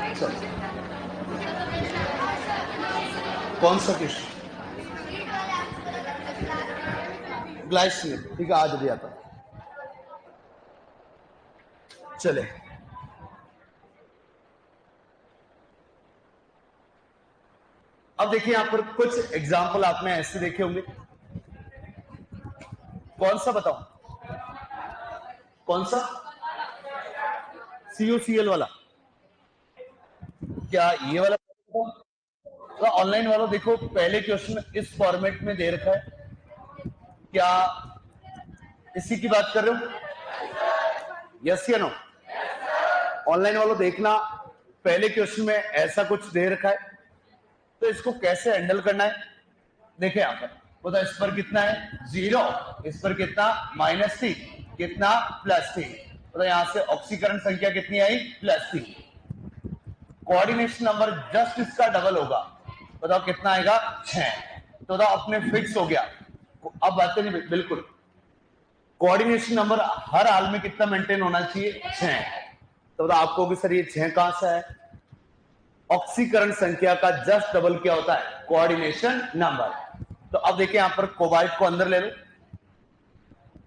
चलो, कौन सा क्वेश्चन? ग्लाइसिन, ठीक है, आज भी आता। चले, अब देखिए यहां पर कुछ एग्जाम्पल आपने ऐसे देखे होंगे। कौन सा बताऊं? कौन सा? CuCl वाला? क्या ये वाला? तो ऑनलाइन वाला देखो, पहले क्वेश्चन इस फॉर्मेट में दे रखा है। क्या इसी की बात कर रहे हो? यस या नो? ऑनलाइन वालों देखना, पहले क्वेश्चन में ऐसा कुछ दे रखा है, तो इसको कैसे हैंडल करना है। देखिए यहां पर बताओ, इस पर कितना है 0, इस पर कितना -3, कितना +3। तो यहां से ऑक्सीकरण संख्या कितनी आई? +3। कोऑर्डिनेशन नंबर जस्ट इसका डबल होगा, बताओ कितना आएगा? 6। तो बताओ अपने फिक्स हो गया। अब बात नहीं, बिल्कुल कोऑर्डिनेशन नंबर हर हाल में कितना मेंटेन होना चाहिए? 6। तो बताओ आपको भी सर ये 6 कहां से है? ऑक्सीकरण संख्या का जस्ट डबल क्या होता है? Coordination number. तो अब देखिए यहां पर कोबाल्ट को अंदर ले लो,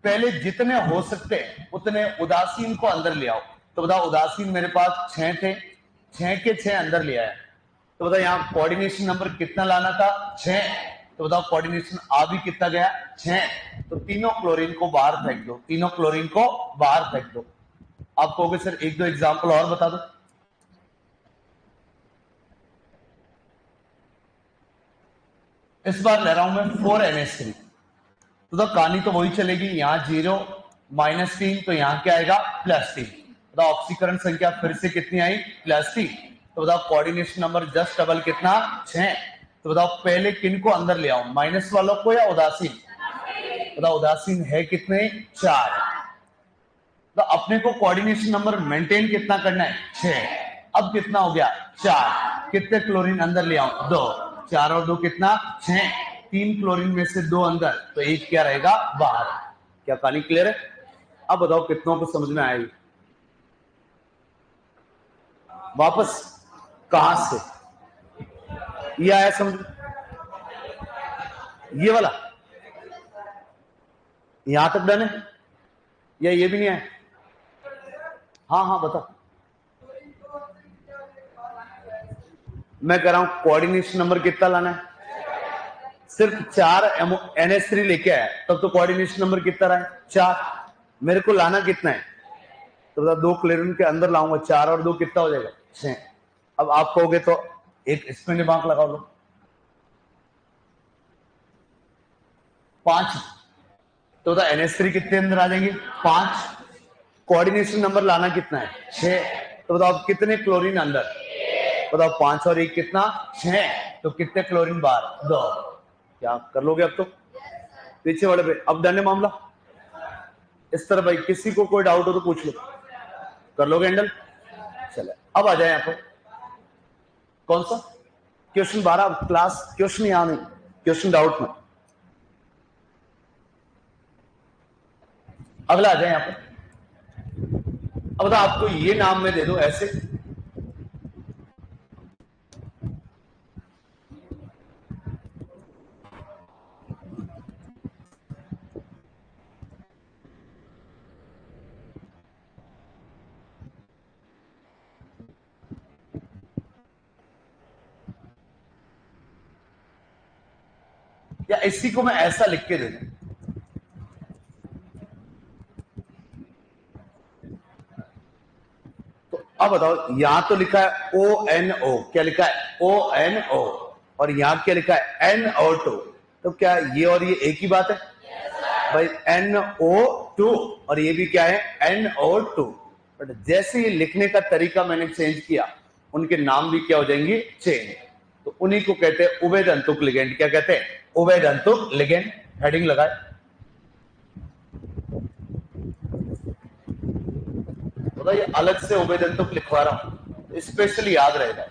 पहले जितने हो सकते हैं उतने उदासीन को अंदर ले आओ। तो बताओ उदासीन मेरे पास 6 थे, 6 के 6 अंदर ले आया। तो बताओ यहां कोऑर्डिनेशन नंबर कितना लाना था? 6। तो बताओ कोऑर्डिनेशन आ भी कितना गया? 6। तो तीनों क्लोरीन को बाहर फेंक दो, तीनों क्लोरीन को बाहर फेंक दो। आप कहोगे सर एक दो एग्जाम्पल और बता दो। इस बार ले रहा हूं मैं 4NH3। तो कहानी तो वही चलेगी, यहां 0 -3, तो यहां क्या आएगा? +3। बताओ ऑक्सीकरण संख्या फिर से कितनी आई? +3। तो बताओ कोऑर्डिनेशन नंबर जस्ट डबल कितना? 6। तो बताओ पहले किन को अंदर ले आओ, माइनस वालों को या उदासीन? बताओ उदासीन है कितने? 4। तो अपने को कोऑर्डिनेशन नंबर मेंटेन कितना करना है? 6। अब कितना हो गया? 4। कितने क्लोरीन अंदर ले आऊं? 2। 4 और 2 कितना? 6। 3 क्लोरीन में से 2 अंदर, तो एक क्या रहेगा? बाहर। क्या कहानी क्लियर है? अब बताओ कितनों को समझ में आएगी? वापस कहां से ये आया समझ? ये वाला यहां तक डन है या ये भी नहीं आया? हाँ हाँ बताओ। मैं कह रहा हूं कोऑर्डिनेशन नंबर कितना लाना है? सिर्फ 4 NH3 लेके आया, तब तो कोऑर्डिनेशन नंबर कितना रहा है? 4। मेरे को लाना कितना है? तो बता, 2 क्लोरीन के अंदर लाऊंगा, 4 और 2 कितना हो जाएगा? 6। अब आप कहोगे तो एक इसमें दिमाग लगाओ लो, 5। तो बता NH3 कितने अंदर आ जाएंगे? 5। कोऑर्डिनेशन नंबर लाना कितना है? 6। तो बताओ कितने क्लोरीन अंदर? बताओ 5 और 1 कितना? 6। तो कितने क्लोरीन बाहर? 2। क्या कर लोगे अब तो? पीछे वाले पे अब डन है मामला। इस तरह भाई किसी को कोई डाउट हो तो पूछ लो, कर लोगे हैंडल? चले अब आ जाए यहां पर। कौन सा क्वेश्चन? 12 क्लास क्वेश्चन यहां नहीं, क्वेश्चन डाउट में। अगला आ जाए यहां पर। अब बता, आपको ये नाम में दे दो ऐसे, या इसी को मैं ऐसा लिख के दे दूं। तो अब बताओ, यहां तो लिखा है ONO, क्या लिखा है? ONO। और यहां क्या लिखा है? NO2। तो क्या ये और ये एक ही बात है? भाई NO2 और ये भी क्या है? NO2। बट जैसे ये लिखने का तरीका मैंने चेंज किया, उनके नाम भी क्या हो जाएंगे? चेंज। तो उन्हीं को कहते हैं उभयदंतुक लिगेंड। क्या कहते हैं? उभयदंतुक लिगेंड। हेडिंग लगाए, ये अलग से उभयदंतुक लिखवा रहा हूं, स्पेशली याद रहेगा।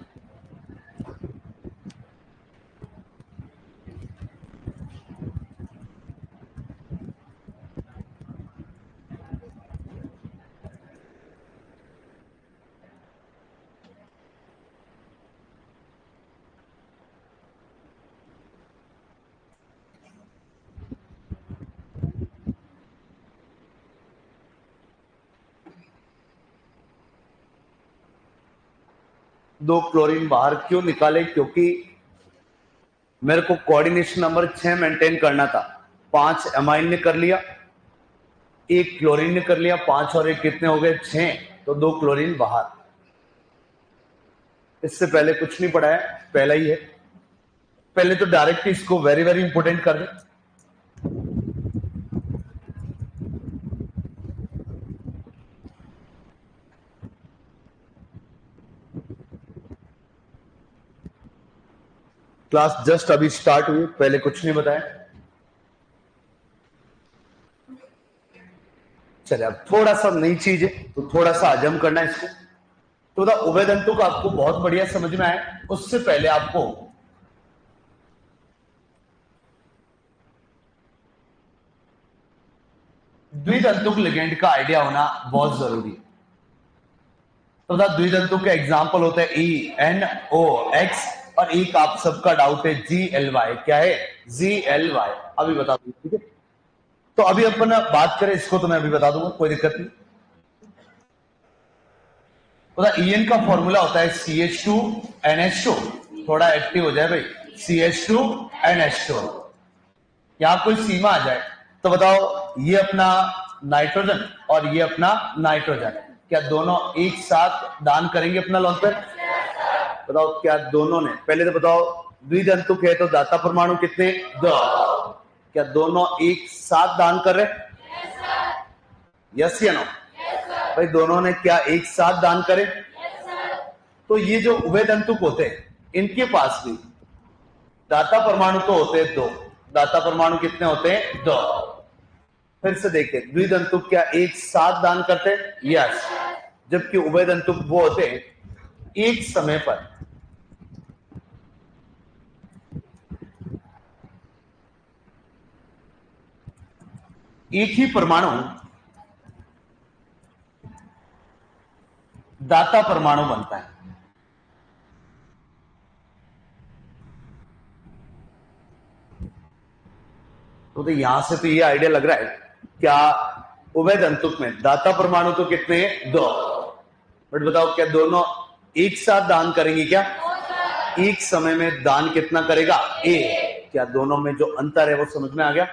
2 क्लोरीन बाहर क्यों निकाले? क्योंकि मेरे को कोऑर्डिनेशन नंबर 6 मेंटेन करना था। 5 एमाइन ने कर लिया, 1 क्लोरीन ने कर लिया, 5 और 1 कितने हो गए? 6, तो 2 क्लोरीन बाहर। इससे पहले कुछ नहीं पढ़ा है, पहला ही है। पहले तो डायरेक्ट इसको वेरी वेरी इंपोर्टेंट कर दे। क्लास जस्ट अभी स्टार्ट हुई, पहले कुछ नहीं बताया। चलिए अब थोड़ा सा नई चीज है तो थोड़ा सा हजम करना है इसको। तो उभयदंतु का आपको बहुत बढ़िया समझ में आए, उससे पहले आपको द्विदंतुक लिगेंड का आइडिया होना बहुत जरूरी है। तो द्विदंतुक के एग्जाम्पल होते हैं ENOX और एक आप सबका डाउट है GLY। क्या है? GLY। अभी बता दूं, ठीक है? तो अभी अपन बात करें इसको तो मैं अभी बता दूंगा, कोई दिक्कत नहीं। तो EN का फॉर्मूला होता है CH2NH2। थोड़ा एक्टिव हो जाए भाई, CH2NH2। यहां कोई सीमा आ जाए तो बताओ, ये अपना नाइट्रोजन और ये अपना नाइट्रोजन, क्या दोनों एक साथ दान करेंगे अपना लोन पर? बताओ क्या दोनों ने? पहले तो बताओ, द्विदंतुक है तो दाता परमाणु कितने? 2। क्या दोनों एक साथ दान कर रहे? यस या नो? भाई दोनों ने क्या एक साथ दान करे? तो ये जो उभयदंतुक होते हैं इनके पास भी दाता परमाणु तो होते हैं 2। दाता परमाणु कितने होते हैं? 2। फिर से देखते, द्विदंतुक क्या एक साथ दान करते? यस। जबकि उभयदंतुक वो होते हैं एक समय पर एक ही परमाणु दाता परमाणु बनता है। तो यहां से तो ये आइडिया लग रहा है, क्या उभयदंतुक में दाता परमाणु तो कितने हैं? 2। बट बताओ क्या दोनों एक साथ दान करेंगे? क्या एक समय में दान कितना करेगा? A। क्या दोनों में जो अंतर है वो समझ में आ गया?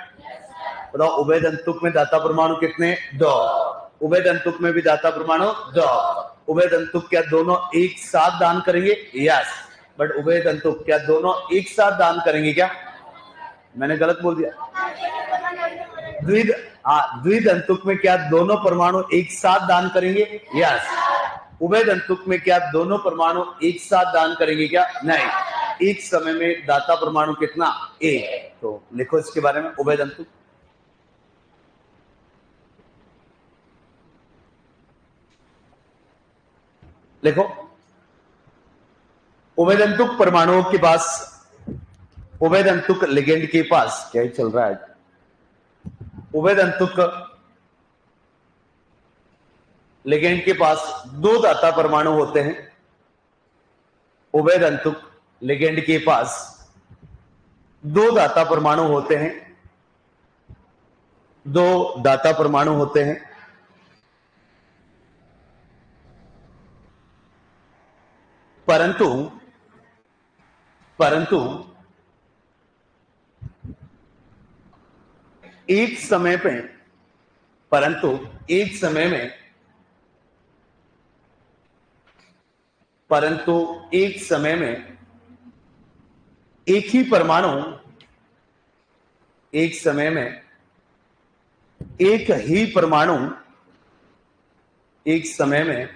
बताओ उभयदंतुक में दाता परमाणु कितने? 2। उभयदंतुक में भी दाता परमाणु 2। उभयदंतुक क्या दोनों एक साथ दान करेंगे? यस। बट उभयदंतुक क्या दोनों एक साथ दान करेंगे? क्या मैंने गलत बोल दिया? द्विदंतुक में क्या दोनों परमाणु एक साथ दान करेंगे? यस। उभयदंतुक में क्या दोनों परमाणु एक साथ दान करेंगे? क्या नहीं। एक समय में दाता परमाणु कितना? A। तो लिखो इसके बारे में, उभयदंतुक। लिखो, उभयदंतुक परमाणुओं के पास, उभयदंतुक लिगेंड के पास क्या ही चल रहा है? उभयदंतुक लिगेंड के पास 2 दाता परमाणु होते हैं। उभयदंतुक लिगेंड के पास 2 दाता परमाणु होते हैं। 2 दाता परमाणु होते हैं, परंतु एक समय पे, परंतु एक समय में, परंतु एक समय में एक ही परमाणु, एक समय में एक ही परमाणु, एक समय में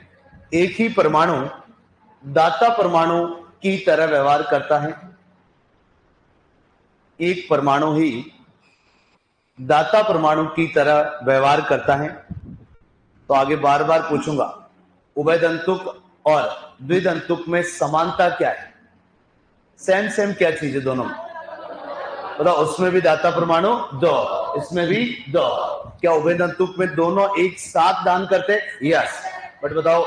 एक ही परमाणु दाता परमाणु की तरह व्यवहार करता है। एक परमाणु ही दाता परमाणु की तरह व्यवहार करता है। तो आगे बार बार पूछूंगा, उभयदंतुक और द्विदंतुक में समानता क्या है? सेम सेम क्या चीज है दोनों में? बताओ, उसमें भी दाता परमाणु 2, इसमें भी 2। क्या उभयदंतुक में दोनों एक साथ दान करते? यस। बट बताओ,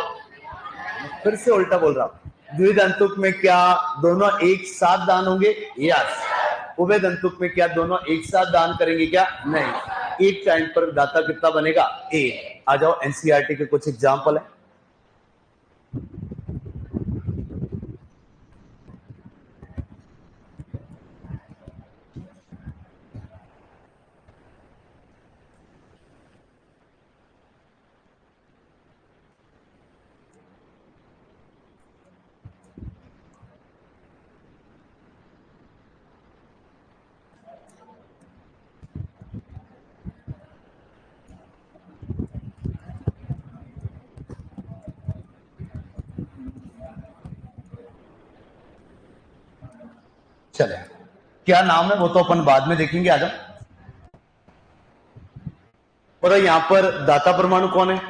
फिर से उल्टा बोल रहा हूं, द्विदंतुक में क्या दोनों एक साथ दान होंगे? यस। उभयदंतुक में क्या दोनों एक साथ दान करेंगे? क्या नहीं। एक टाइम पर दाता कितना बनेगा? A। आ जाओ, एनसीईआरटी के कुछ एग्जाम्पल है। चले, क्या नाम है वो तो अपन बाद में देखेंगे। आ जाओ। पता यहां पर दाता परमाणु कौन है?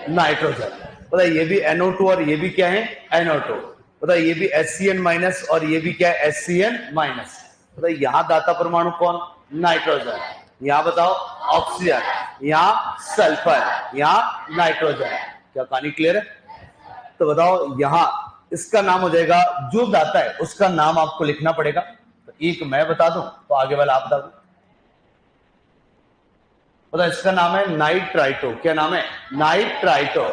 नाइट्रोजन। पता ये भी NO2 और ये भी क्या है? NO2। पता ये भी HCN माइनस और ये भी क्या है? HCN minus. पता यहां दाता परमाणु कौन? नाइट्रोजन। यहां बताओ ऑक्सीजन, यहां सल्फर, यहां नाइट्रोजन। क्या कहानी क्लियर है? तो बताओ यहां इसका नाम हो जाएगा, जो दाता है उसका नाम आपको लिखना पड़ेगा। तो एक मैं बता दूं तो आगे वाला आप बता दो। पता इसका नाम है नाइट्राइटो। क्या नाम है? नाइट्राइटो।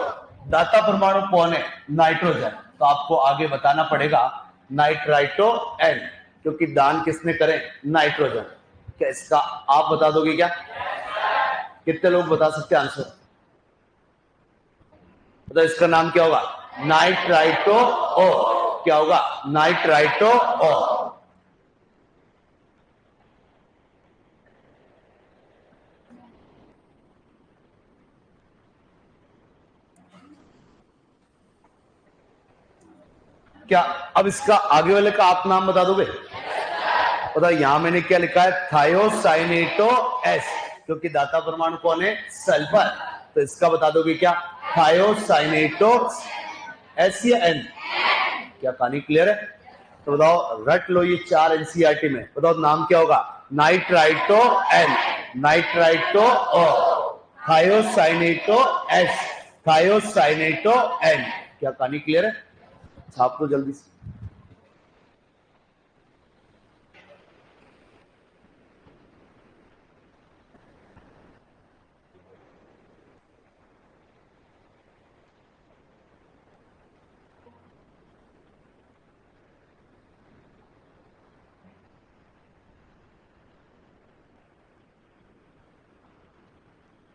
दाता परमाणु कौन है? नाइट्रोजन। तो आपको आगे बताना पड़ेगा नाइट्राइटो N, क्योंकि दान किसने करे? नाइट्रोजन। क्या इसका आप बता दोगे क्या? कितने लोग बता सकते हैं आंसर? तो इसका नाम क्या होगा? Nitrito O। क्या होगा? Nitrito O। क्या अब इसका आगे वाले का आप नाम बता दोगे? पता यहां मैंने क्या लिखा है? थायोसाइनेटो S, क्योंकि दाता परमाणु कौन है? सल्फर। तो इसका बता दोगे क्या? थायोसाइनेटो S या N? क्या कहानी क्लियर है? तो बताओ रट लो ये 4 NCERT में। बताओ नाम क्या होगा? Nitrito N, nitrito O, thiocyanato S, thiocyanato N। क्या कहानी क्लियर है? छाप लो जल्दी से।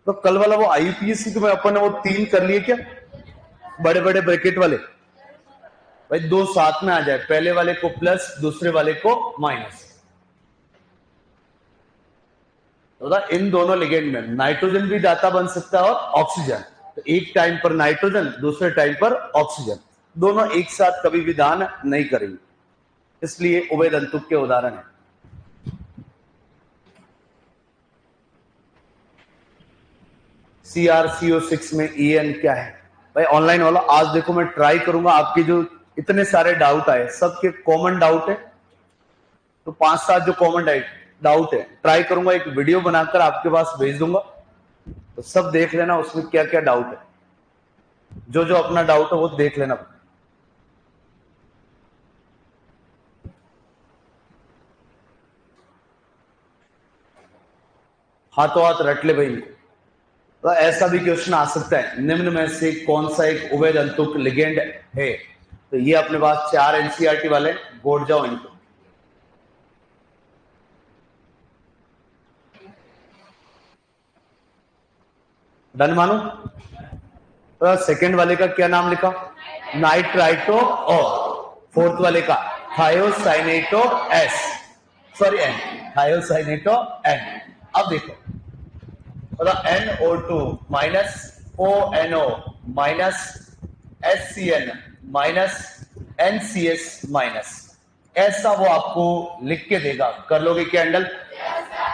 तो कल वाला वो IUPAC में अपन ने वो 3 कर लिए क्या? बड़े बड़े ब्रैकेट वाले। भाई 2 साथ में आ जाए, पहले वाले को प्लस, दूसरे वाले को माइनस। तो इन दोनों लिगेंड में नाइट्रोजन भी दाता बन सकता है और ऑक्सीजन। तो एक टाइम पर नाइट्रोजन, दूसरे टाइम पर ऑक्सीजन, दोनों एक साथ कभी भी दान नहीं करेंगे, इसलिए उभयदंतुक के उदाहरण है। CrCO6 में En क्या है? भाई ऑनलाइन वाला आज देखो मैं ट्राई करूंगा, आपके जो इतने सारे डाउट आए सबके कॉमन डाउट है, तो 5-7 जो कॉमन डाउट है ट्राई करूंगा, एक वीडियो बनाकर आपके पास भेज दूंगा, तो सब देख लेना उसमें क्या क्या डाउट है, जो जो अपना डाउट है वो देख लेना। हाथों हाथ रट ले भाई। तो ऐसा भी क्वेश्चन आ सकता है, निम्न में से कौन सा एक उभयदंतुक लिगेंड है? तो ये अपने पास 4 NCERT वाले, बोर्ड जाओ इनको। डन मानो? तो सेकंड वाले का क्या नाम लिखा? Nitrito O। फोर्थ वाले का thiocyanato S, sorry N, thiocyanato N। अब देखो NO2 minus ONO minus HCN minus NCS minus, ऐसा वो आपको लिख के देगा। कर लोगे क्या हैंडल?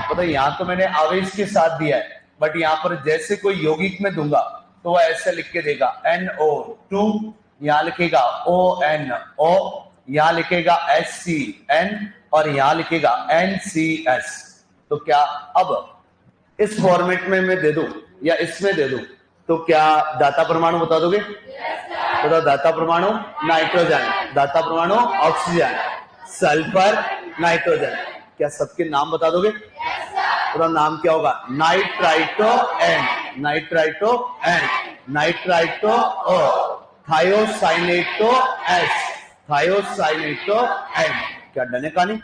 पता यहां तो मैंने आवेश के साथ दिया है, बट यहां पर जैसे कोई यौगिक में दूंगा तो वो ऐसे लिख के देगा NO2, यहां लिखेगा ONO, यहां लिखेगा HCN और यहां लिखेगा NCS। तो क्या अब इस फॉर्मेट में मैं दे दूं या इसमें दे दूं तो क्या दाता परमाणु बता दोगे? बताओ दाता परमाणु नाइट्रोजन, दाता परमाणु ऑक्सीजन, सल्फर, नाइट्रोजन। क्या सबके नाम बता दोगे? पूरा नाम क्या होगा? Nitrito N, nitrito N, nitrito O, thiocyanato S, thiocyanato N। क्या डने कहानी?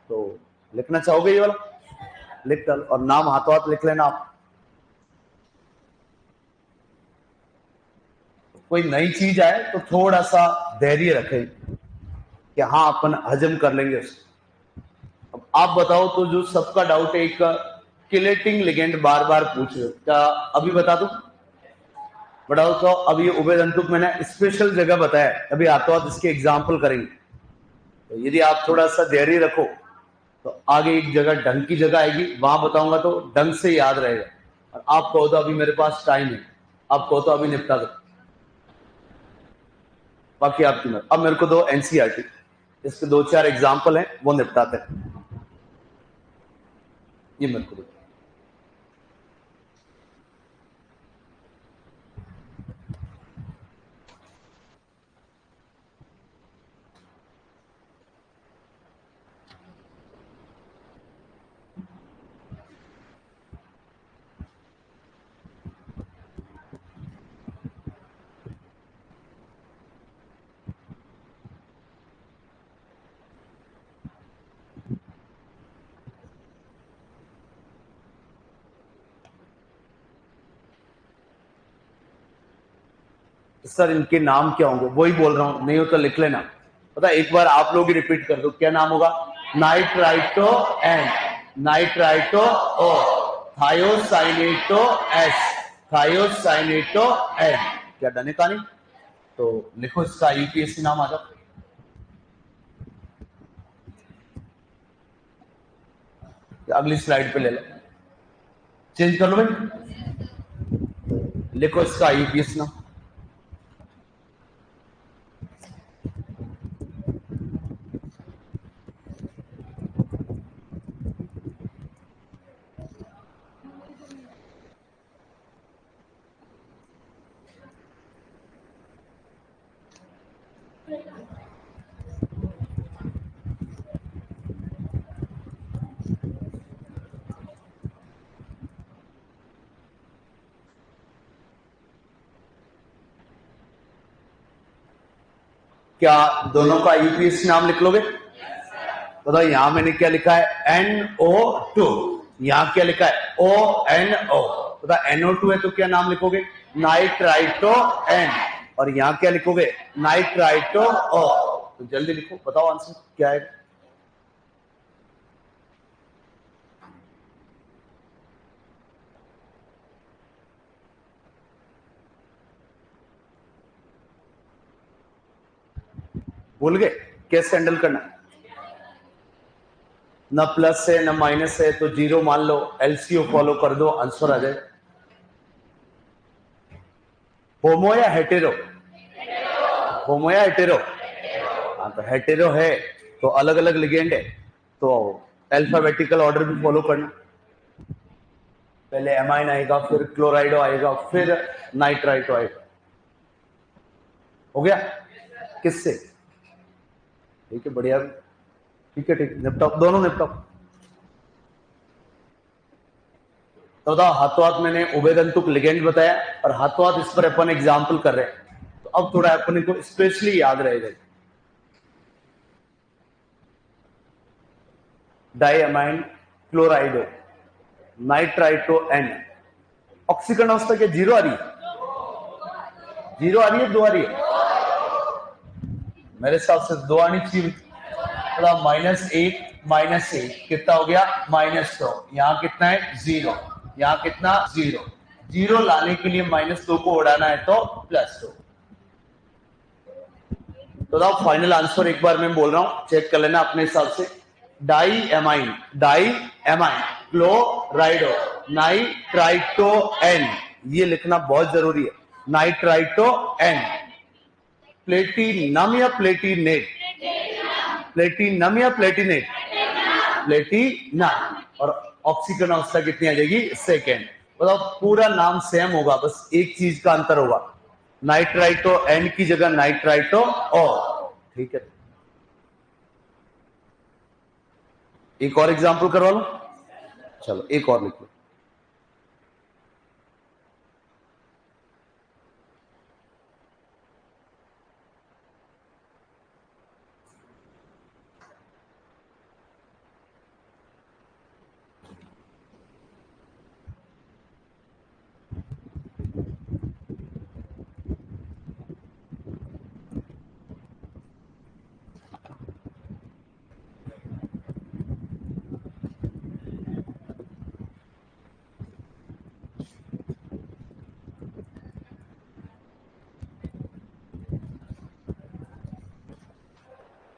तो लिखना चाहोगे ये वाला? लिख कर और नाम हाथों हाथ लिख लेना आप। कोई नई चीज आए तो थोड़ा सा धैर्य रखें कि हाँ अपन हजम कर लेंगे उसको। अब आप बताओ, तो जो सबका डाउट है, एक किलेटिंग लिगेंड बार बार पूछ रहे हो, क्या अभी बता दूं? बताओ तो अभी उभयदंतुक मैंने स्पेशल जगह बताया, अभी हाथों हाथ इसके एग्जाम्पल करेंगे। तो यदि आप थोड़ा सा धैर्य रखो तो आगे एक जगह ढंग की जगह आएगी, वहां बताऊंगा तो ढंग से याद रहेगा। और आप कहो तो अभी मेरे पास टाइम है, आप कहो तो अभी निपटा दो, बाकी आपकी मत। अब मेरे को दो एनसीईआरटी, इसके 2-4 एग्जाम्पल हैं, वो निपटाते हैं। ये मेरे को दो। सर इनके नाम क्या होंगे? वही बोल रहा हूं, नहीं हो तो लिख लेना। पता एक बार आप लोग ही रिपीट कर दो, क्या नाम होगा? नाइट्राइटो एन, नाइट्राइटो ओ, थायोसाइनेटो एस, थायोसाइनेटो एन। क्या डने का नहीं? तो लिखो इसका यूपीएससी नाम आ जाओ। अगली स्लाइड पे ले लो, चेंज कर लो भाई, लिखो इसका यूपीएससी नाम। क्या दोनों का यूपीएससी नाम लिख लोगे? बताओ यहां मैंने क्या लिखा है? NO2, यहां क्या लिखा है? ONO। बताओ NO2 है तो क्या नाम लिखोगे? Nitrito N. और यहां क्या लिखोगे? Nitrito O. तो जल्दी लिखो, बताओ आंसर क्या है? भूल गए कैसे हैंडल करना? ना प्लस है ना माइनस है, तो जीरो मान लो, एलसीओ फॉलो कर दो, आंसर आ जाए। होमो या हेटेरो? होमो या हेटेरो? हाँ तो हेटेरो है तो अलग अलग लिगेंड है, तो अल्फाबेटिकल ऑर्डर भी फॉलो करना। पहले एमाइन आएगा, फिर क्लोराइडो आएगा, फिर नाइट्राइटो आएगा। हो गया? किससे? ठीक है, बढ़िया। ठीक है, ठीक, निपटाओ, दोनों निपटाओ। तो बताओ, हाथों हाथ मैंने उभयदंतुक लिगेंड बताया और हाथों हाथ इस पर अपन एग्जाम्पल कर रहे हैं, तो अब थोड़ा अपने को स्पेशली याद रहेगा। Diamine chlorido nitrito N. ऑक्सीकरण अवस्था क्या जीरो आ रही है? जीरो आ रही है, दो आ रही है? मेरे हिसाब से दो आनी चाहिए। थोड़ा -1 -1 कितना हो गया? -2। यहाँ कितना है? 0। यहाँ कितना? 0। 0 लाने के लिए -2 को उड़ाना है तो +2। तो फाइनल आंसर एक बार मैं बोल रहा हूं, चेक कर लेना अपने हिसाब से। Diammine, diammine chlorido nitrito N, ये लिखना बहुत जरूरी है। Nitrito N. प्लेटिनम या प्लेटिनेट? प्लेटिनम या प्लेटिनेट? प्लेटिनम। और ऑक्सीकरण अवस्था कितनी आ जाएगी? सेकेंड। बताओ, पूरा नाम सेम होगा, बस एक चीज का अंतर होगा, नाइट्राइटो एन की जगह नाइट्राइटो ओ। ठीक है, एक और एग्जांपल करवा लो। चलो एक और लिख लो।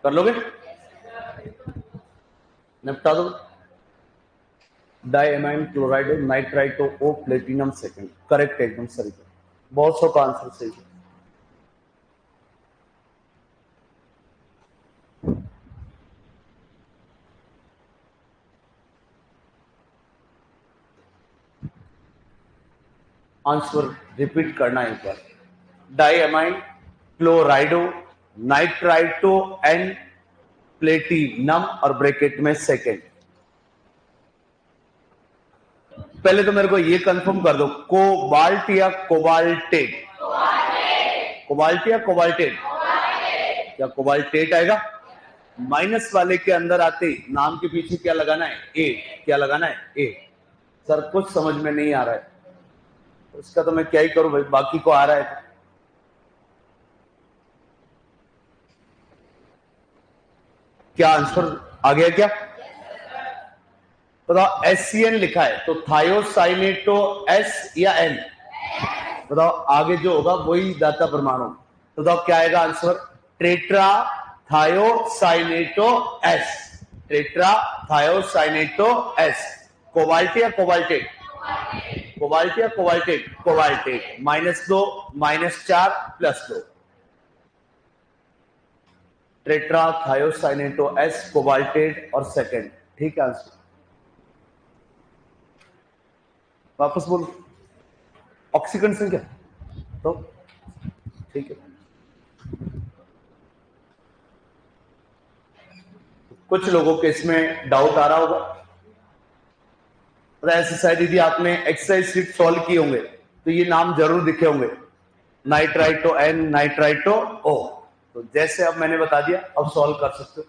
कर लोगे? निपटा दो। डाइएमाइन क्लोराइड नाइट्राइटो ओ प्लेटिनम सेकंड, करेक्ट, एकदम सही। बहुत सौ का आंसर सही है। आंसर रिपीट करना एक बार। Diamine chlorido nitrito and platinum और ब्रैकेट में सेकेंड। पहले तो मेरे को ये कंफर्म कर दो, कोबाल्ट या कोबाल्टेट? कोबाल्ट या कोबाल्टेट? क्या कोबाल्टेट आएगा? माइनस वाले के अंदर आते नाम के पीछे क्या लगाना है? ए। क्या लगाना है? ए। सर कुछ समझ में नहीं आ रहा है, उसका तो मैं क्या ही करूं भाई, बाकी को आ रहा है। क्या आंसर आ गया क्या? बताओ, SCN लिखा है तो थायोसाइनेटो S या N? बताओ, आगे जो होगा वही दाता परमाणु। तो बताओ क्या आएगा answer? Tetra thiocyanato S। Tetra thiocyanato S। Cobalt या कोबाल्टेट? कोबाल्ट या cobaltate? Cobaltate. -2 -4 +2, tetra thiocyanato S, cobaltate और सेकेंड। ठीक है आंसर। वापस बोलो, ऑक्सीकरण संख्या तो ठीक है। कुछ लोगों के इसमें डाउट आ रहा होगा, ऐसे शायद यदि आपने एक्सरसाइज शीट सॉल्व किए होंगे तो ये नाम जरूर दिखे होंगे, नाइट्राइटो N, नाइट्राइटो O। तो जैसे अब मैंने बता दिया, अब सॉल्व कर सकते हो।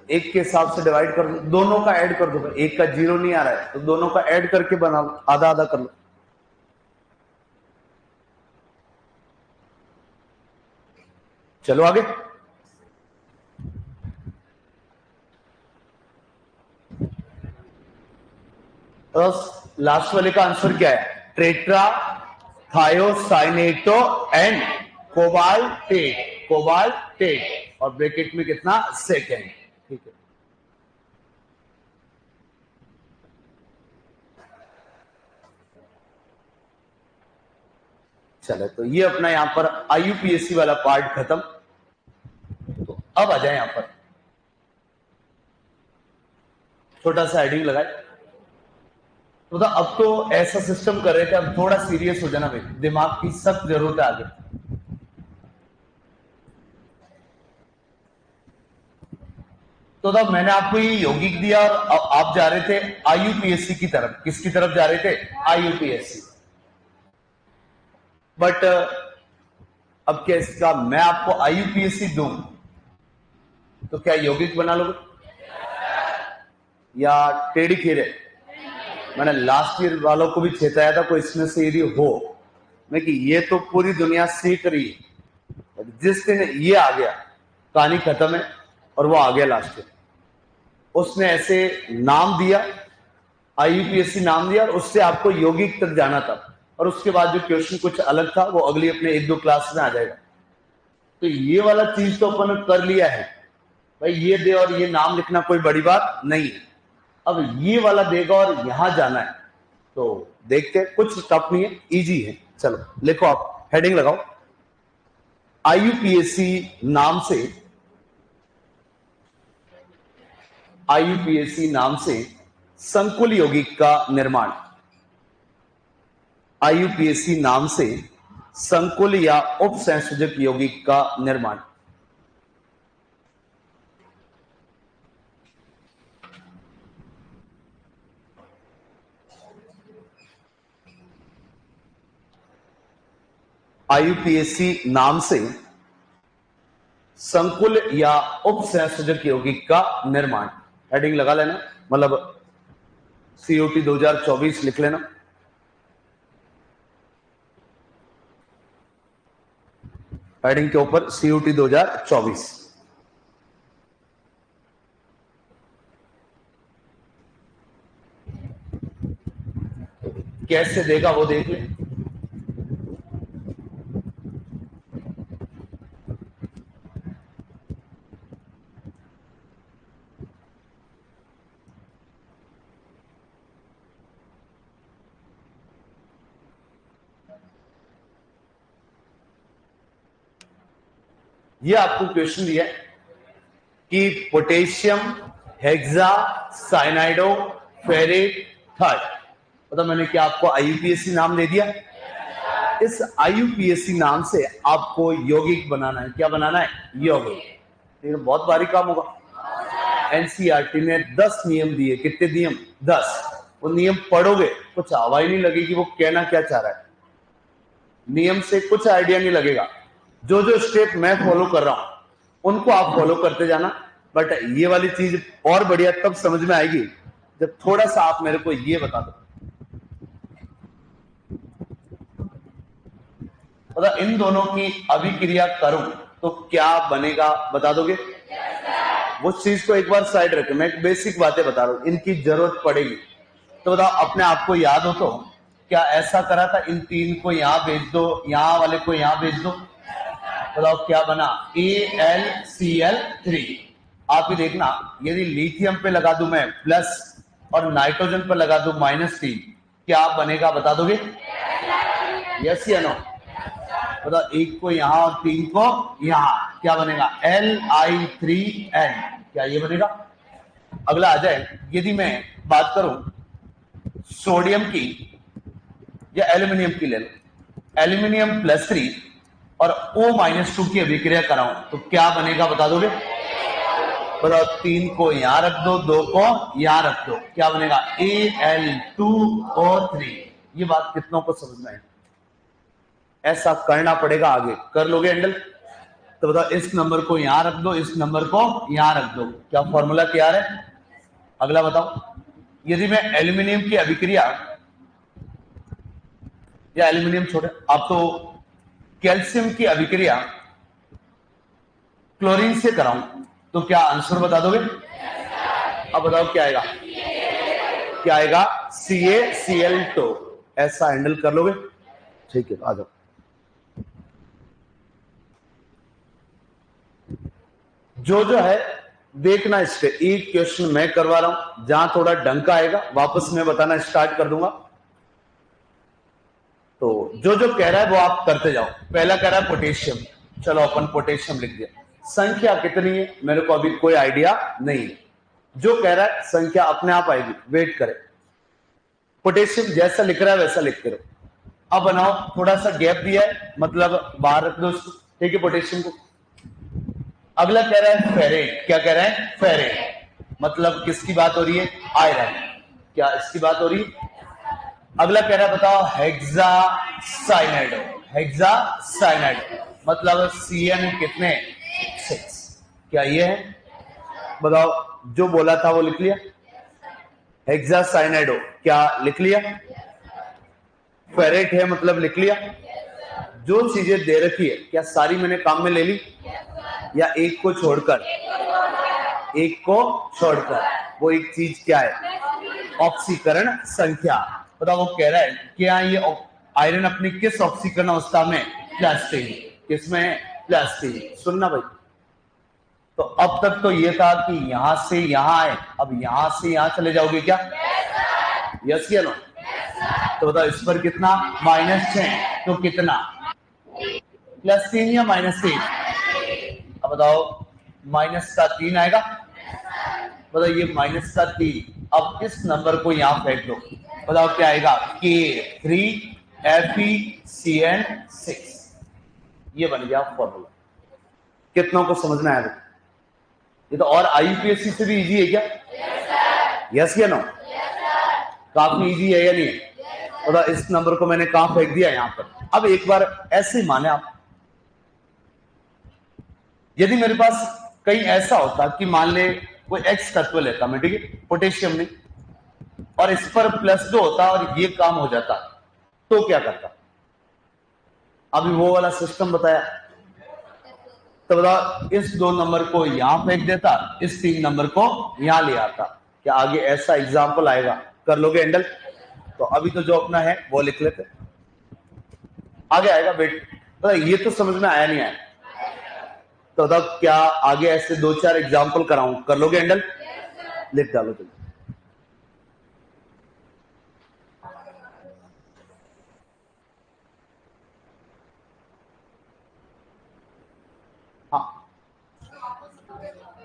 एक के हिसाब से डिवाइड कर दो, दोनों का ऐड कर दो। एक का 0 नहीं आ रहा है तो दोनों का ऐड करके बना लो, आधा आधा कर लो। चलो आगे। तो लास्ट वाले का आंसर क्या है? Tetra thiocyanato and cobaltate. Cobaltate और ब्रैकेट में कितना? सेकेंड। ठीक है। चलो, तो ये अपना यहां पर IUPAC वाला पार्ट खत्म। तो अब आ जाए यहां पर, छोटा सा हेडिंग लगाए। तो अब तो ऐसा सिस्टम कर रहे थे, अब थोड़ा सीरियस हो जाना भाई, दिमाग की सख्त जरूरत है आगे। तो तब मैंने आपको ये यौगिक दिया और आप जा रहे थे IUPAC की तरफ। किसकी तरफ जा रहे थे? IUPAC। बट अब क्या इसका मैं आपको IUPAC दूं तो क्या यौगिक बना लोगे या टेढ़ी खीरे? मैंने लास्ट ईयर वालों को भी चेताया था, कोई इसमें से यदि हो, मैं कि ये तो पूरी दुनिया सीख रही है, जिस दिन ये आ गया कहानी खत्म है। और वो आ गया लास्ट ईयर, उसने ऐसे नाम दिया, IUPAC नाम दिया और उससे आपको यौगिक तक जाना था। और उसके बाद जो क्वेश्चन कुछ अलग था वो अगली अपने 1-2 क्लास में आ जाएगा। तो ये वाला चीज तो अपन कर लिया है भाई, ये दे और ये नाम लिखना कोई बड़ी बात नहीं है। अब ये वाला देगा और यहां जाना है, तो देखते हैं, कुछ टफ नहीं है, इजी है। चलो लिखो, आप हेडिंग लगाओ, IUPAC नाम से, IUPAC नाम से संकुल यौगिक का निर्माण। IUPAC नाम से संकुल या उपसंयोजक यौगिक का निर्माण। IUPAC नाम से संकुल या उपसंयोजक यौगिक का निर्माण। हेडिंग लगा लेना, मतलब COT 2024 लिख लेना। हेडिंग के ऊपर COT 2024। कैसे देगा वो देख ले। ये आपको क्वेश्चन दिया है कि पोटेशियम हेक्सा साइनाइडो फेरेट थर्ड, मतलब मैंने क्या आपको आईयूपीएसी नाम दे दिया। इस आईयूपीएसी नाम से आपको यौगिक बनाना है। क्या बनाना है? यौगिक। ये बहुत भारी काम होगा। एनसीईआरटी ने 10 नियम दिए। कितने नियम? 10। वो नियम पढ़ोगे कुछ हवा ही नहीं लगेगी वो कहना क्या चाह रहा है। नियम से कुछ आइडिया नहीं लगेगा। जो जो स्टेप मैं फॉलो कर रहा हूं उनको आप फॉलो करते जाना। बट ये वाली चीज और बढ़िया तब समझ में आएगी जब थोड़ा सा आप मेरे को ये बता दो, मतलब इन दोनों की अभिक्रिया करूं तो क्या बनेगा, बता दोगे? वो चीज को एक बार साइड रखे, मैं एक बेसिक बातें बता रहा हूं, इनकी जरूरत पड़ेगी तो बताओ। अपने आप को याद हो तो क्या ऐसा करा था, इन तीन को यहां भेज दो, यहां वाले को यहां भेज दो, बताओ क्या बना? AlCl3। आप ही देखना, यदि लिथियम पे लगा दूं मैं प्लस और नाइट्रोजन पर लगा दूं -3, क्या बनेगा, बता दोगे? यस या नो? मतलब एक को यहां और तीन को यहां, क्या बनेगा? Li3n। क्या ये बनेगा? अगला आ जाए, यदि मैं बात करूं सोडियम की या एल्यूमिनियम की, ले लो एल्यूमिनियम +3 और O-2 की अभिक्रिया कराऊं तो क्या बनेगा, बता दोगे? बताओ, 3 को यहां रख दो, 2 को यहां रख दो, क्या बनेगा? Al2O3। ये बात कितनों को समझ में आई? ऐसा करना पड़ेगा, आगे कर लोगे हैंडल? तो बताओ, इस नंबर को यहां रख दो, इस नंबर को यहां रख दो, क्या फॉर्मूला तैयार है? अगला बताओ, यदि मैं एल्यूमिनियम की अभिक्रिया या एल्यूमिनियम छोड़े, आप तो कैल्शियम की अभिक्रिया क्लोरीन से कराऊं तो क्या आंसर बता दोगे? अब बताओ क्या आएगा? क्या आएगा? CaCl2। ऐसा हैंडल कर लोगे? ठीक है, आ जाओ। जो है देखना, इस पे एक क्वेश्चन मैं करवा रहा हूं, जहां थोड़ा डंका आएगा वापस मैं बताना स्टार्ट कर दूंगा। तो जो जो कह रहा है वो आप करते जाओ। पहला कह रहा है पोटेशियम, चलो अपन पोटेशियम लिख दिया। संख्या कितनी है मेरे को अभी कोई आइडिया नहीं है। जो कह रहा है संख्या अपने आप आएगी, वेट करें। पोटेशियम जैसा लिख रहा है वैसा लिखते रहो। अब बनाओ, थोड़ा सा गैप दिया है मतलब बाहर रख दो उसको, ठीक है, पोटेशियम को। अगला कह रहा है फेरेट। क्या कह रहा है? फेरेट। मतलब किसकी बात हो रही है? आयरन। क्या इसकी बात हो रही है? अगला कह रहा है, बताओ, हेक्सा साइनाइड। हेक्सा साइनाइड मतलब CN कितने? 6। क्या ये है? बताओ, जो बोला था वो लिख लिया? हेक्सा साइनाइडो क्या लिख लिया? फेरेट है मतलब लिख लिया? जो चीजें दे रखी है क्या सारी मैंने काम में ले ली, या एक को छोड़कर? एक को छोड़कर। वो एक चीज क्या है? ऑक्सीकरण संख्या। बताओ, वो कह रहा है क्या ये आयरन अपनी किस ऑक्सीकरण अवस्था में? प्लास्टिन। किसमें? प्लास्टिन। सुनना भाई, तो अब तक तो ये था कि यहां से यहां आए, अब यहां से यहां चले जाओगे क्या? यस या नो? तो बताओ, इस पर कितना? -6। तो कितना? +3 या -3? अब बताओ, -3 आएगा। बताओ, ये -3 अब इस नंबर को यहां फेंक दो, बताओ क्या आएगा? K3FeCN6। ये बन गया फॉर्मूला। कितनों को समझ में आया? ये तो और आईयूपीएससी से भी इजी है क्या? यस या नो? काफी इजी है या नहीं है? बताओ, इस नंबर को मैंने कहां फेंक दिया? यहां पर। अब एक बार ऐसे माने आप, यदि मेरे पास कहीं ऐसा होता कि मान ले कोई X तत्व लेता मैं, ठीक है, पोटेशियम में, और इस पर +2 होता और ये काम हो जाता, तो क्या करता? अभी वो वाला सिस्टम बताया, तो बताओ, इस 2 नंबर को यहां फेंक देता, इस 3 नंबर को यहां ले आता। क्या आगे ऐसा एग्जाम्पल आएगा? कर लोगे हैंडल? तो अभी तो जो अपना है वो लिख लेते, आगे आएगा बेट। बताओ, ये तो समझ में आया नहीं आया? तो बताओ, क्या आगे ऐसे 2-4 एग्जाम्पल कराऊं? कर लोगे हैंडल? लिख डालो तुम। हाँ,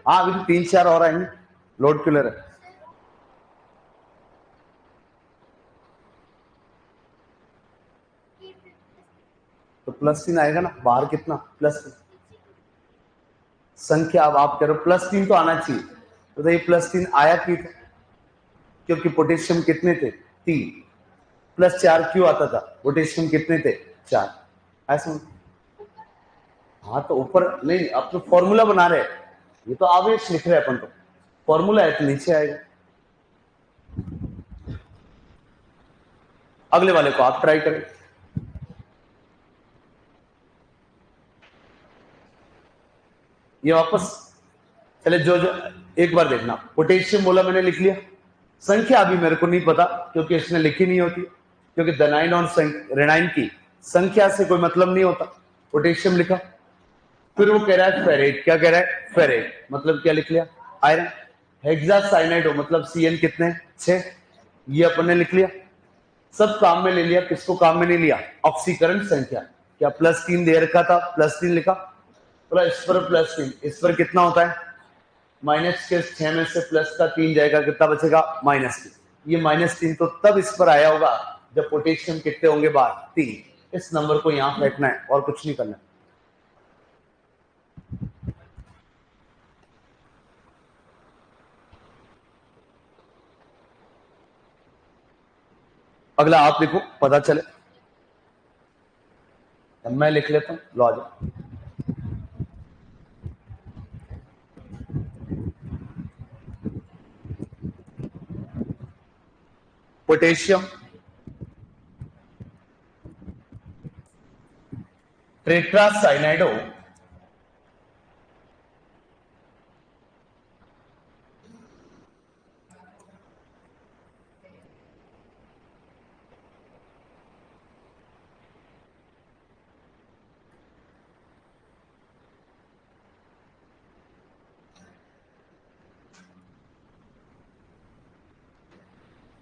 हाँ अभी तो 3-4 और आएंगे, लोड क्लियर है। तो +3 आएगा ना, बाहर कितना +3 संख्या। अब आप कह रहे हो +3 तो आना चाहिए, तो ये +3 आया क्योंकि पोटेशियम कितने थे 3, +4 क्यों आता था, पोटेशियम कितने थे 4, ऐसा। हाँ तो ऊपर नहीं, अब तो फॉर्मूला बना रहे हैं, ये तो आवेश लिख रहे हैं अपन, तो फॉर्मूला है तो नीचे आएगा। अगले वाले को आप ट्राई करें। ये वापस चले, जो एक बार देखना, पोटेशियम बोला मैंने, लिख लिया। संख्या अभी मेरे को नहीं पता क्योंकि इसने लिखी नहीं होती, क्योंकि धनायन और ऋणायन की संख्या से कोई मतलब नहीं होता। पोटेशियम लिखा, फिर वो कह रहा है फेरेट, क्या कह रहा है फेरेट, मतलब क्या लिख लिया आयरन। हेक्सासाइनाइड हो मतलब Cn कितने 6, ये अपन ने लिख लिया, सब काम में ले लिया। किसको काम में नहीं लिया, ऑक्सीकरण संख्या। क्या +3 दे रखा था, +3 लिखा, बोला इस पर +3, इस पर कितना होता है माइनस के 6 में से प्लस का 3 जाएगा, कितना बचेगा -3। ये -3 तो तब इस पर आया होगा जब पोटेशियम कितने होंगे बाहर 3। इस नंबर को यहां फेंकना है और कुछ नहीं करना है। अगला आप लिखो, पता चले। अब मैं लिख लेता हूं, लो आ जाओ। पोटेशियम टेट्रासाइनाइड हो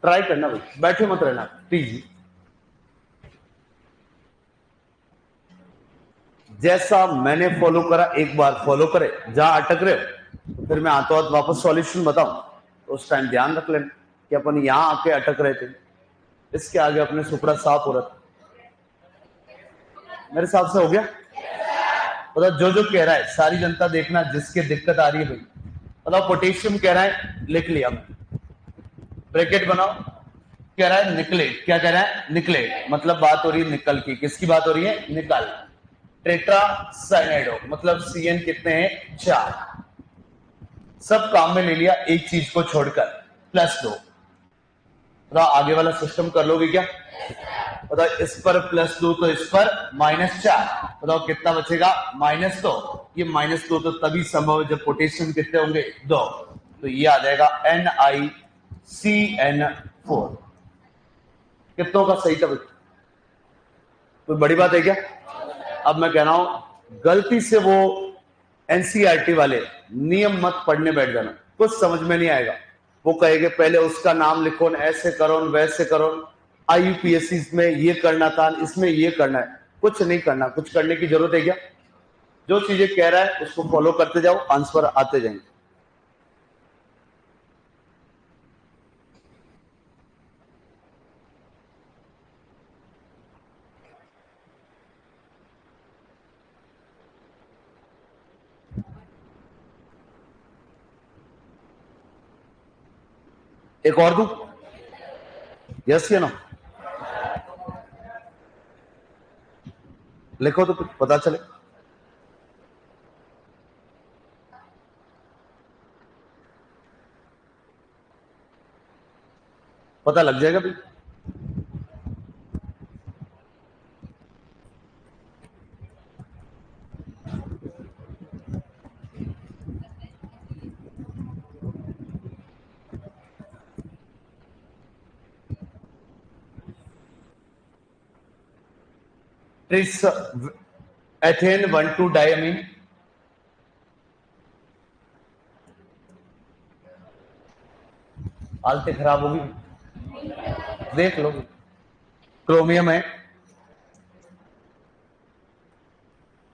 ट्राई करना भाई, बैठे मत रहना प्लीज। जैसा मैंने फॉलो करा एक बार फॉलो करे, जहां अटक रहे हो फिर मैं आता हाथ वापस सॉल्यूशन बताऊं, तो उस टाइम ध्यान रख लेना कि अपन यहां आके अटक रहे थे, इसके आगे अपने सुपड़ा साफ हो रहा था। मेरे हिसाब से हो गया। मतलब जो जो कह रहा है सारी जनता देखना, जिसके दिक्कत आ रही है भाई, मतलब पोटेशियम कह रहा है लिख लिया, ब्रैकेट बनाओ, कह रहा है निकले, क्या कह रहा है निकले, मतलब बात हो रही है निकल की, किसकी बात हो रही है निकल। टेट्रासाइनाइड मतलब Cn कितने हैं 4, सब काम में ले लिया एक चीज को छोड़कर +2। बताओ आगे वाला सिस्टम कर लोगे क्या, बताओ इस पर +2 तो इस पर -4, बताओ कितना बचेगा -2। ये -2 तो तभी संभव है जब पोटेशियम कितने होंगे 2, तो ये आ जाएगा NiCN4। कितनों का सही था, कोई बड़ी बात है क्या। अब मैं कह रहा हूं गलती से वो एनसीईआरटी वाले नियम मत पढ़ने बैठ जाना, कुछ समझ में नहीं आएगा। वो कहेंगे पहले उसका नाम लिखो, ऐसे करो वैसे करो, आईयूपीएससी में ये करना था, इसमें ये करना है, कुछ नहीं करना। कुछ करने की जरूरत है क्या, जो चीजें कह रहा है उसको फॉलो करते जाओ, आंसर आते जाएंगे। एक और दूं, यस या नो, लिखो तो कुछ पता चले। पता लग जाएगा भाई। ट्रिस एथेन 1,2 डायमीन, हालत खराब होगी, देख लो। क्रोमियम है,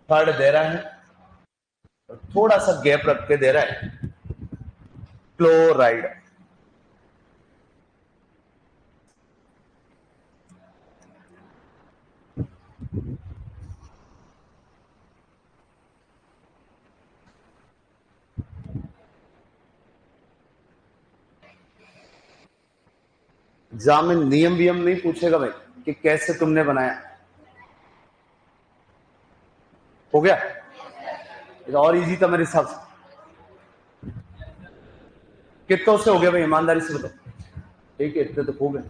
थर्ड दे रहा है, और थोड़ा सा गैप रख के दे रहा है क्लोराइड। एग्जाम में नियम वियम नहीं पूछेगा भाई कि कैसे तुमने बनाया। हो गया? ये और इजी था मेरे हिसाब से। कितनों से हो गया भाई, ईमानदारी से बताओ। ठीक है, इतने तो हो गए।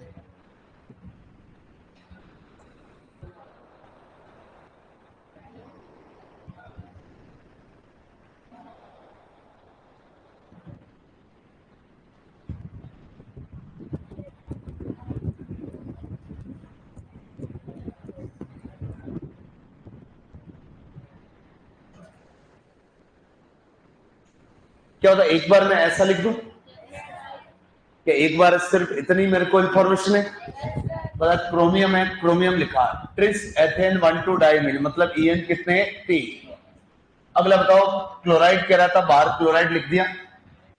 क्या होता एक बार मैं ऐसा लिख दूं कि एक बार सिर्फ इतनी मेरे को इंफॉर्मेशन है, मतलब क्रोमियम है, क्रोमियम लिखा, ट्रिस एथेन 1,2 डाइमिल, मतलब ईएन कितने हैं? 3। अगला बताओ, क्लोराइड कह रहा था, बाहर क्लोराइड लिख दिया।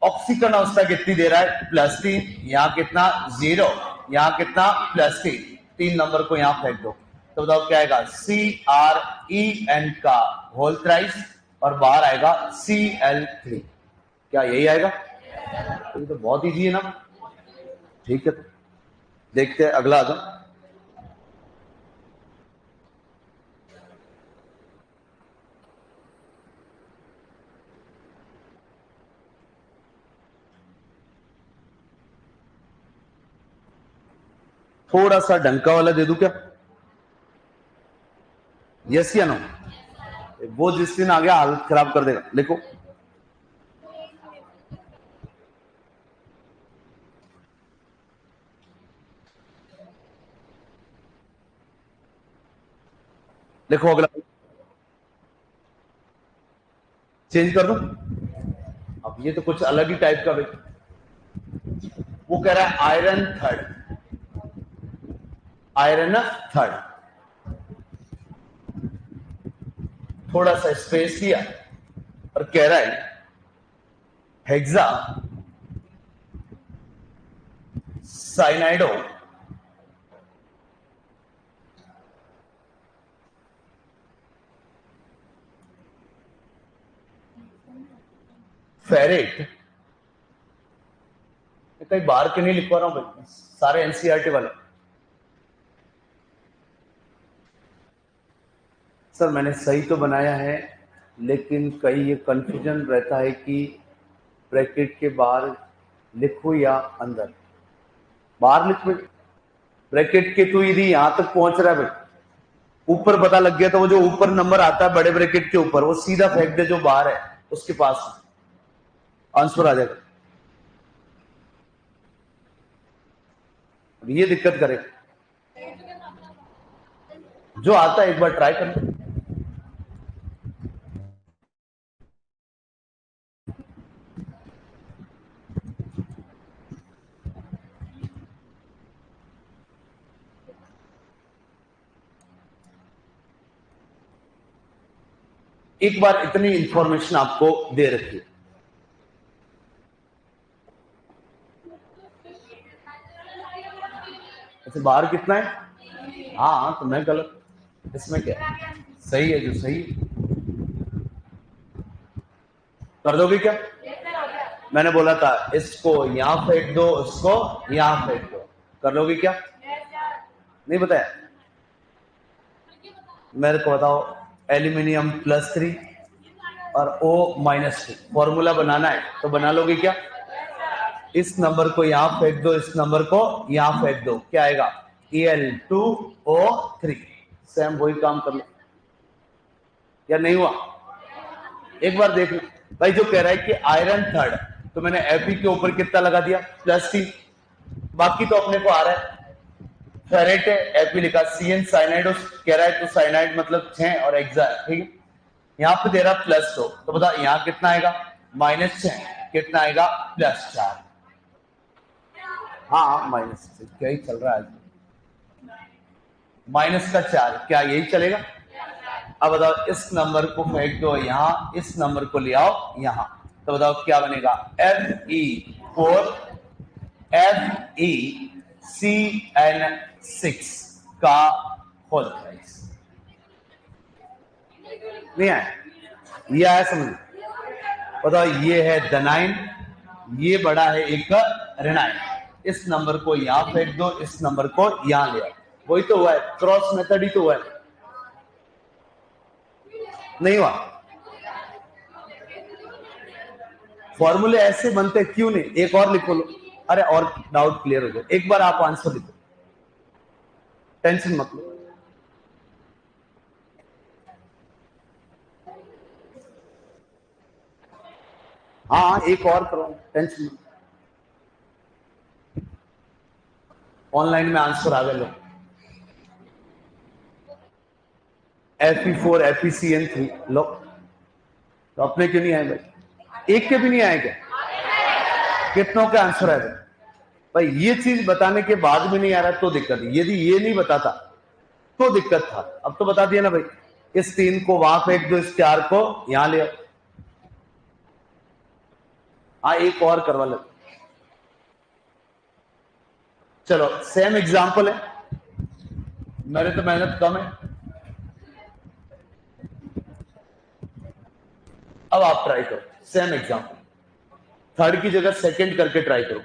ऑक्सीकरण अवस्था कितनी दे रहा है? +3। यहां कितना? 0। यहां कितना? +3। 3 नंबर को यहां फेंक दो तो बताओ क्या आएगा? CrEn का होल थ्राइस और बाहर आएगा Cl3। क्या यही आएगा? ये तो बहुत इजी है ना। ठीक है, देखते हैं अगला आदम। थोड़ा सा डंका वाला दे दूं क्या? यस या नो? वो जिस दिन आ गया हालत खराब कर देगा। देखो, देखो अगला चेंज कर दूं। अब ये तो कुछ अलग ही टाइप का भाई। वो कह रहा है आयरन थर्ड, आयरन थर्ड। थोड़ा सा स्पेस लिया और कह रहा है हेक्सा साइनाइडो फेरेट। कहीं बाहर के नहीं लिखवा रहा हूं भाई, सारे एनसीईआरटी वाले। सर मैंने सही तो बनाया है, लेकिन कहीं ये कंफ्यूजन रहता है कि ब्रैकेट के बाहर लिखो या अंदर। बाहर लिख भाई, ब्रैकेट के तो यदि यहां तक पहुंच रहा है भाई, ऊपर पता लग गया तो वो जो ऊपर नंबर आता है बड़े ब्रैकेट के ऊपर, वो सीधा फेंक दे जो बाहर है उसके पास, आंसर आ जाएगा। ये दिक्कत करे, जो आता है एक बार ट्राई करना। एक बार इतनी इंफॉर्मेशन आपको दे रखी है। अच्छा, बाहर कितना है? हाँ तो मैं गलत, इसमें क्या सही है? जो सही है कर दोगे क्या? मैंने बोला था इसको यहां फेंक दो, इसको यहां फेंक दो, कर लोगे क्या? नहीं बताया? मेरे को बताओ, एल्यूमिनियम +3 और O-2 फॉर्मूला बनाना है तो बना लोगे क्या? इस नंबर को यहां फेंक दो, इस नंबर को यहां फेंक दो, क्या आएगा? Al2O3। सेम वही काम कर लो। या नहीं हुआ? एक बार देख लो भाई। जो कह रहा है कि आयरन थर्ड, तो मैंने Fe के ऊपर कितना लगा दिया? +3। बाकी तो अपने को आ रहा है। फेरेट है, Fe लिखा, CN साइनाइड कह रहा है तो साइनाइड मतलब 6 और हेक्सा है। ठीक है, यहां पे दे रहा +2 तो बता यहां कितना आएगा? -6। कितना आएगा? +4। हाँ -6 क्या ही चल रहा है? -4, क्या यही चलेगा? अब बताओ इस नंबर को फेंक दो यहां, इस नंबर को ले आओ यहां, तो बताओ क्या बनेगा? FeCN6 का होल प्राइस। नहीं आया? ये आया समझ? बताओ ये है धनायन, ये बड़ा है एक का ऋणायन। इस नंबर को यहां फेंक दो, इस नंबर को यहां ले आओ, वही तो हुआ है, क्रॉस मेथड ही तो हुआ है। नहीं हुआ? फॉर्मूले ऐसे बनते क्यों नहीं? एक और लिखो लो, अरे और डाउट क्लियर हो जाए। एक बार आप आंसर लिखो, टेंशन मत लो। हाँ एक और करो, टेंशन मत। ऑनलाइन में आंसर आ गए लो। Fe4 FeCN3 लो, तो अपने क्यों नहीं आए भाई? एक के भी नहीं आए क्या? कितनों के आंसर आए भाई? ये चीज बताने के बाद भी नहीं आ रहा तो दिक्कत है। यदि ये नहीं बताता तो दिक्कत था, अब तो बता दिया ना भाई। इस 3 को वहां फेंक दो, इस 4 को यहां ले आओ। हाँ एक और करवा ले। चलो सेम एग्जांपल है, मेरे तो मेहनत कम है। अब आप ट्राई करो सेम एग्जांपल, थर्ड की जगह सेकंड करके ट्राई करो।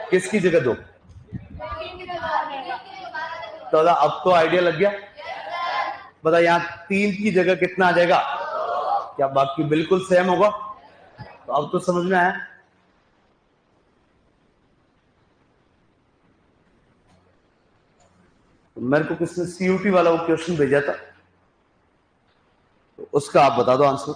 किसकी जगह दो? तो अब तो आइडिया लग गया। बता यहां 3 की जगह कितना आ जाएगा? क्या बाकी बिल्कुल सेम होगा? तो अब तो समझ में आया। तो मेरे को किसने सीयूटी वाला वो क्वेश्चन भेजा था, तो उसका आप बता दो आंसर।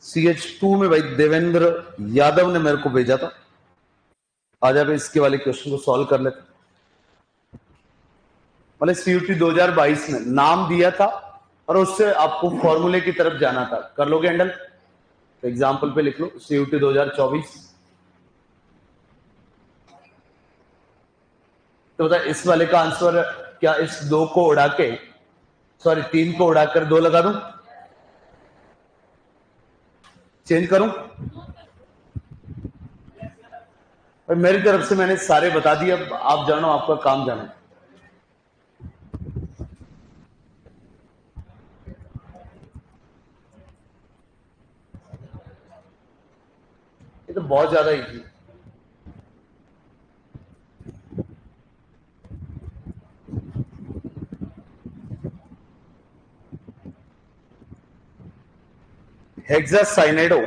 CH2 में भाई देवेंद्र यादव ने मेरे को भेजा था। आज अब इसके वाले क्वेश्चन को सॉल्व कर लेते। मतलब सीयूटी 2022 में नाम दिया था और उससे आपको फॉर्मूले की तरफ जाना था। कर लोगे हैंडल? तो एग्जाम्पल पे लिख लो सीयूटी 2024। तो बता इस वाले का आंसर क्या? इस 2 को उड़ा के, सॉरी 3 को उड़ाकर 2 लगा दूं? चेंज करूं? और मेरी तरफ से मैंने सारे बता दिए, अब आप जानो, आपका काम जानो। ये तो बहुत ज्यादा इजी। हेक्सासाइनाइडो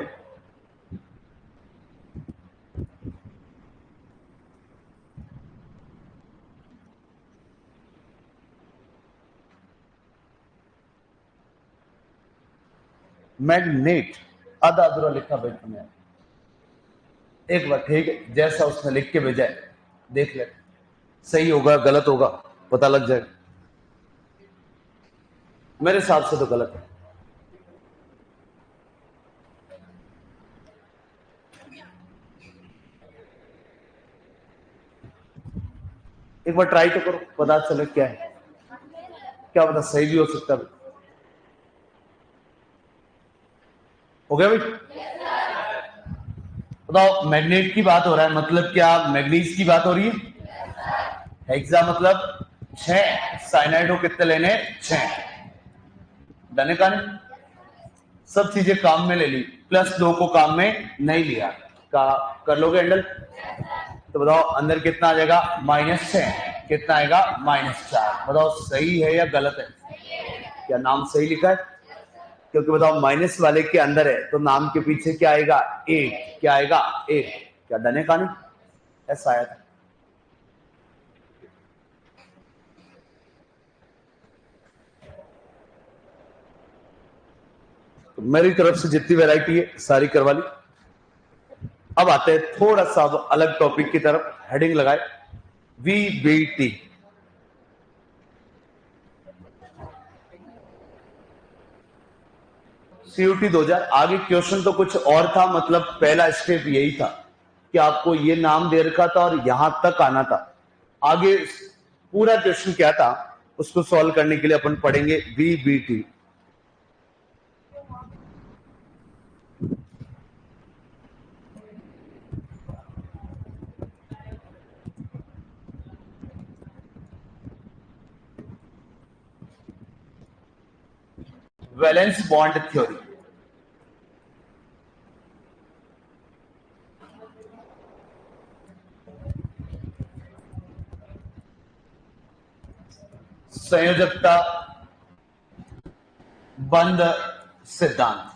मैग्नेट, आधा अधूरा लिखा भाई तुमने। एक बार ठीक है, जैसा उसने लिख के भेजा है देख ले, सही होगा गलत होगा पता लग जाएगा। मेरे हिसाब से तो गलत है। एक बार ट्राई तो करो, पता चले क्या है, क्या पता सही भी हो सकता है। हो गया भाई? बताओ मैग्नेट की बात हो रहा है, मतलब क्या मैग्नीज की बात हो रही है? हेक्सा मतलब 6, साइनाइडो कितने लेने? 6। डने का नहीं, सब चीजें काम में ले ली, +2 को काम में नहीं लिया। कर लोगे हैंडल? तो बताओ अंदर कितना आ जाएगा? -6। कितना आएगा? -4। बताओ सही है या गलत है? क्या नाम सही लिखा है? क्योंकि बताओ माइनस वाले के अंदर है तो नाम के पीछे क्या आएगा? 8। क्या आएगा? 8। क्या डने का नहीं? ऐसा आया था। मेरी तरफ से जितनी वैरायटी है सारी करवा ली। अब आते हैं थोड़ा सा अलग टॉपिक की तरफ, हेडिंग लगाए VBT। CUT 2000। आगे क्वेश्चन तो कुछ और था, मतलब पहला स्टेप यही था कि आपको ये नाम दे रखा था और यहां तक आना था। आगे पूरा क्वेश्चन क्या था उसको सॉल्व करने के लिए अपन पढ़ेंगे VBT। Valence bond theory. संयोजकता बंध सिद्धांत।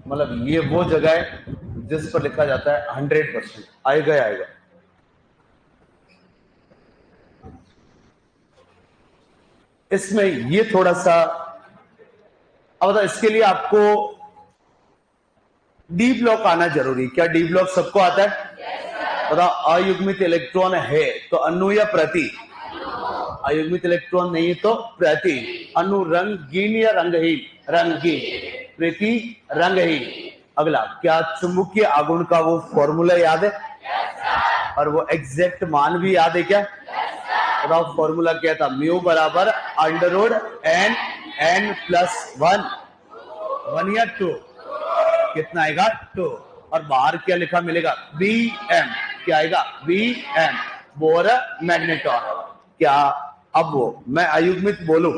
मतलब ये वो जगह है जिस पर लिखा जाता है 100%। आएगा आएगा। इसमें ये थोड़ा सा, अब बताओ इसके लिए आपको डी ब्लॉक आना जरूरी। क्या डी ब्लॉक सबको आता है? बताओ अयुग्मित इलेक्ट्रॉन है तो अणु या प्रति? अयुग्मित इलेक्ट्रॉन नहीं है तो प्रति। अणु रंगीन या रंगहीन? रंगीन। प्रति रंगहीन। अगला, क्या चुंबकीय आघूर्ण का वो फॉर्मूला याद है? और वो एग्जैक्ट मान भी याद है क्या? बताओ फॉर्मूला क्या था? म्यू बराबर √n+1 1 या 2? कितना आएगा? 2। और बाहर क्या लिखा मिलेगा? Bm। क्या आएगा? Bm bore magneton. क्या अब वो मैं अयुग्मित बोलूं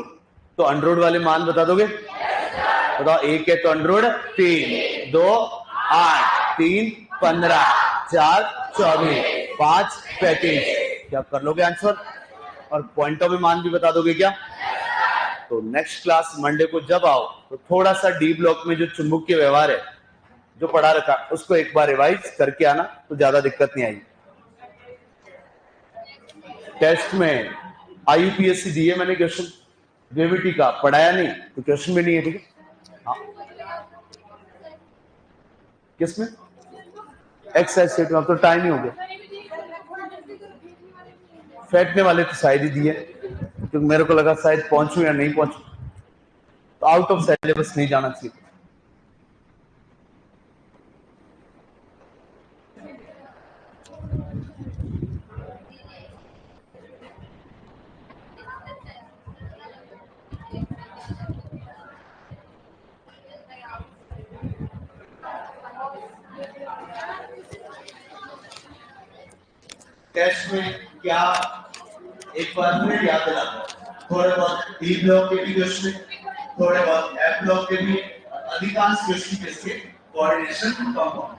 तो अंडरवुड वाले मान बता दोगे? बताओ, 1 है तो अंडरवुड 3, 2 8, 3 15, 4 24, 5 35। क्या कर लोगे आंसर? और पॉइंटों में मान भी बता दोगे क्या? तो नेक्स्ट क्लास मंडे को जब आओ तो थोड़ा सा डी ब्लॉक में जो चुंबकीय व्यवहार है जो पढ़ा रखा उसको एक बार रिवाइज करके आना तो ज्यादा दिक्कत नहीं आएगी। टेस्ट में IUPAC दिए मैंने क्वेश्चन, VBT का पढ़ाया नहीं तो क्वेश्चन भी नहीं है। ठीक है? हाँ, किसमें? एक्सरसाइज सेट में। अब तो टाइम ही हो गया। फेंकने वाले तो शायद ही दिए, क्योंकि मेरे को लगा शायद पहुंचू या नहीं पहुंचू, तो आउट ऑफ सिलेबस नहीं जाना चाहिए। टेस्ट में क्या एक बार फिर याद दिला, थोड़े बहुत डी ब्लॉक के भी क्वेश्चन, थोड़े बहुत एफ ब्लॉक के भी, अधिकांश क्वेश्चन किसके? Coordination compound.